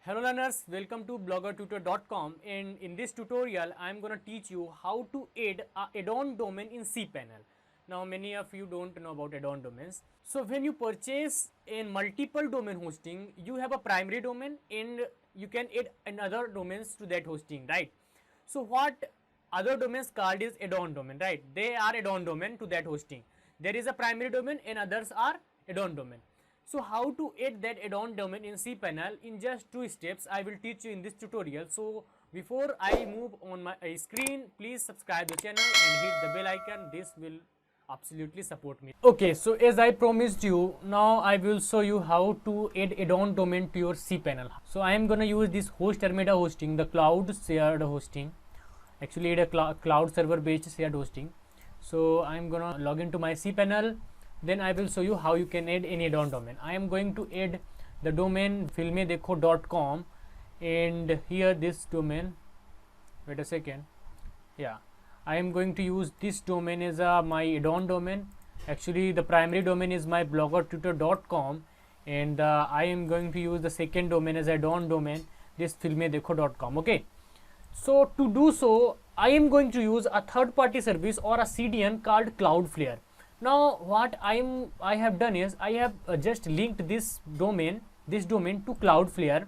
Hello learners, welcome to bloggertutor.com, and in this tutorial I am going to teach you how to add a add-on domain in cPanel. Now many of you don't know about add-on domains. So when you purchase in multiple domain hosting, you have a primary domain and you can add another domains to that hosting, right? So what other domains called is add-on domain, right? They are add-on domain to that hosting. There is a primary domain and others are add-on domain. So how to add that add-on domain in cPanel in just 2 steps I will teach you in this tutorial. So before I move on my screen, please subscribe the channel and hit the bell icon. This will absolutely support me. Okay, so as I promised you, now I will show you how to add add-on domain to your cPanel. So I am gonna use this host Armada hosting, the cloud shared hosting. Actually add a cloud server based shared hosting. So I am gonna log into my cPanel. Then I will show you how you can add any add-on domain. I am going to add the domain filmedekho.com, and here this domain, wait a second, yeah, I am going to use this domain as my add-on domain. Actually the primary domain is my bloggertutor.com, and I am going to use the second domain as add-on domain, this filmedekho.com. okay, so to do so I am going to use a third-party service or a CDN called Cloudflare. Now what I have done is I have just linked this domain to Cloudflare,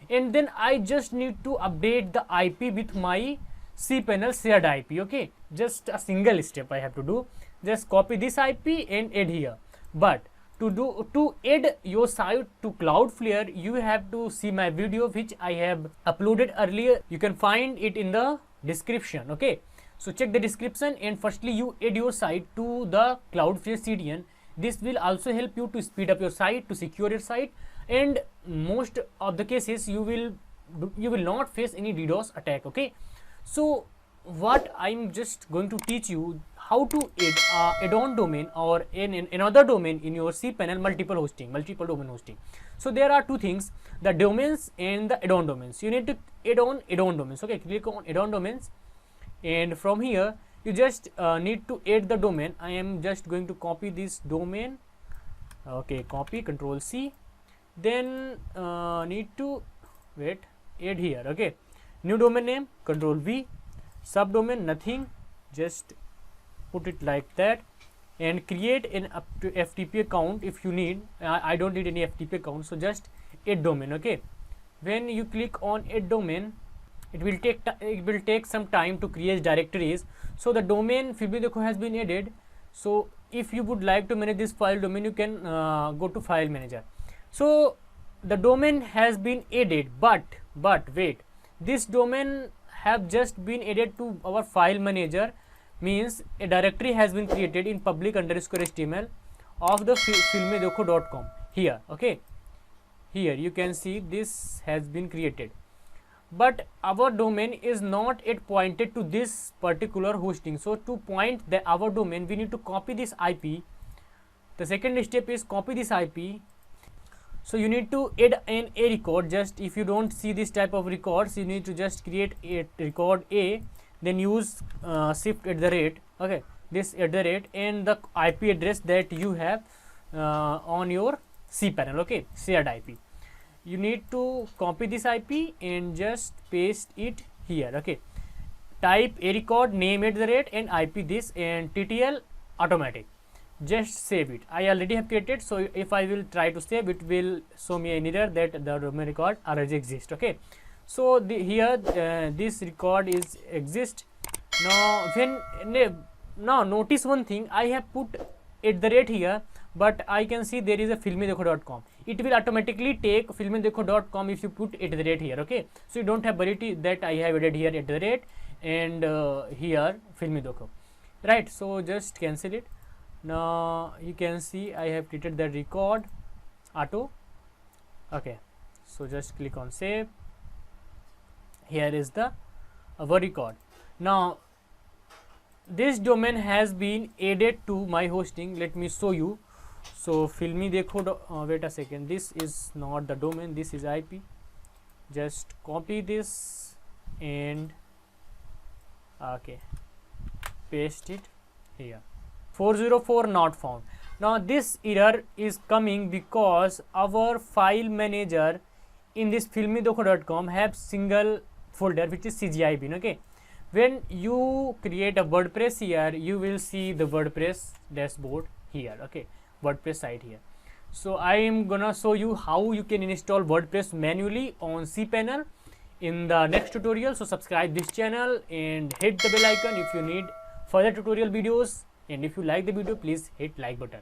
and then I just need to update the IP with my cPanel shared IP. okay, just a single step I have to do. Just copy this IP and add here. But to add your site to Cloudflare, you have to see my video which I have uploaded earlier. You can find it in the description. okay, so check the description, and firstly you add your site to the Cloudflare CDN. This will also help you to speed up your site, to secure your site, and most of the cases you will not face any DDoS attack. okay, so what I'm just going to teach you how to add add-on domain or in another domain in your cPanel multiple domain hosting. So there are two things, the domains and the add-on domains. You need to add on add-on domains. okay, click on add-on domains, and from here you just need to add the domain. I am just going to copy this domain. okay, copy, control C, then need to add here. okay, new domain name, control V, subdomain nothing, just put it like that, and create an up to FTP account if you need. I don't need any FTP account, so just add domain. okay, when you click on add domain, it will take some time to create directories. So the domain filmedekho has been added. So if you would like to manage this file domain, you can go to file manager. So the domain has been added, but wait, this domain have just been added to our file manager, means a directory has been created in public_html of the filmedekho.com here. okay, here you can see this has been created, but our domain is not yet pointed to this particular hosting. So to point our domain, we need to copy this IP. The second step is copy this IP. So you need to add an A record. Just if you don't see this type of records, you need to just create a record A, then use shift @ okay, this @ and the IP address that you have on your cPanel. okay, shared IP. You need to copy this IP and just paste it here. okay, type a record, name @ and IP this, and TTL automatic. Just save it. I already have created, so if I will try to save, it will show me an error that the domain record already exists. okay, so here this record is exist. Now notice one thing, I have put @ here, but I can see there is a filmedekho.com. It will automatically take filmedekho.com if you put @ here. okay, so you don't have worry that I have added here @ and here filmedekho, right? So just cancel it. Now you can see I have created the record auto. okay, so just click on save. Here is the our record. Now this domain has been added to my hosting. Let me show you. So filmedekho, wait a second, this is not the domain, this is IP. Just copy this and okay, paste it here. 404 not found. Now this error is coming because our file manager in this filmydoco.com have single folder which is CGI bin. Okay, when you create a WordPress here, you will see the WordPress dashboard here. Okay, WordPress site here. So I am gonna show you how you can install WordPress manually on cPanel in the next tutorial. So subscribe this channel and hit the bell icon if you need further tutorial videos, and if you like the video, please hit like button.